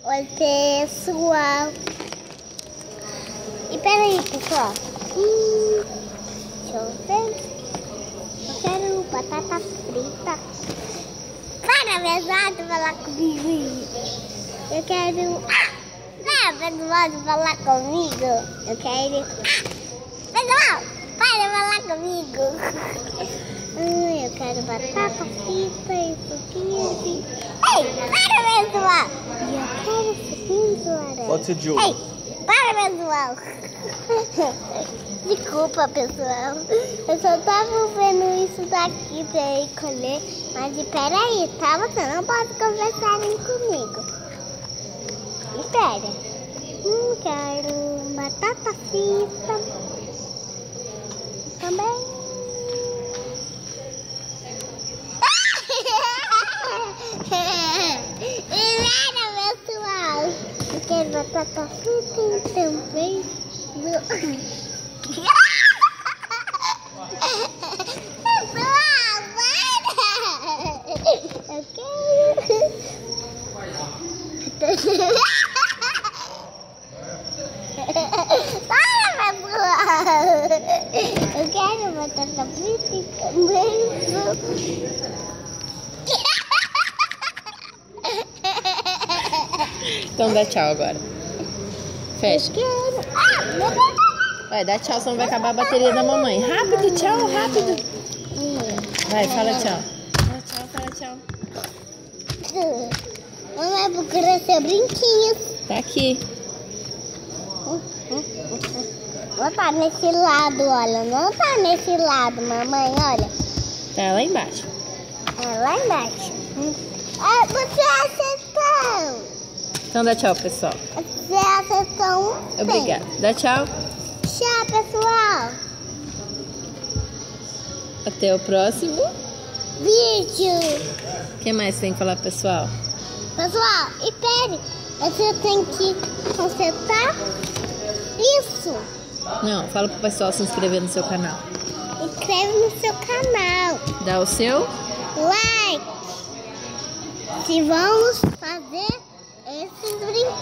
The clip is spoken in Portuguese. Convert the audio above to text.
Oi, pessoal. E peraí, pessoal. Deixa eu ver. Eu quero batata frita. Para, pessoal, de falar comigo. Eu quero... pessoal, de falar comigo. Eu quero... pessoal, para falar comigo. Eu quero batata frita e pouquinho assim. Ei, para, pessoal. E eu quero suquinho de laranja. Pode ser de uva. Ei, para, pessoal. Desculpa, pessoal. Eu só tava vendo isso daqui pra ir colher. Mas espera aí, tá? Você não pode conversar comigo. Espera. Quero batata frita. Também. Pessoal, eu quero batata frita e também pessoal, para! Eu quero para, pessoal! Eu quero batata frita e também Então dá tchau agora. Fecha. Vai, dá tchau, senão vai acabar a bateria da mamãe. Rápido, tchau, rápido. Vai, fala tchau. Fala tchau. Mamãe, procura seu brinquinho. Tá aqui. Não tá nesse lado, olha. Não tá nesse lado, mamãe, olha. Tá lá embaixo. É lá embaixo. Você acertou. Então dá tchau, pessoal. Você acertou um. Obrigada. Dá tchau. Tchau, pessoal. Até o próximo vídeo. O que mais tem que falar, pessoal? Pessoal, espere. Você tem que consertar isso. Não, fala pro pessoal se inscrever no seu canal. Inscreve no seu canal. Dá o seu like. Se vamos fazer esses brinquedos.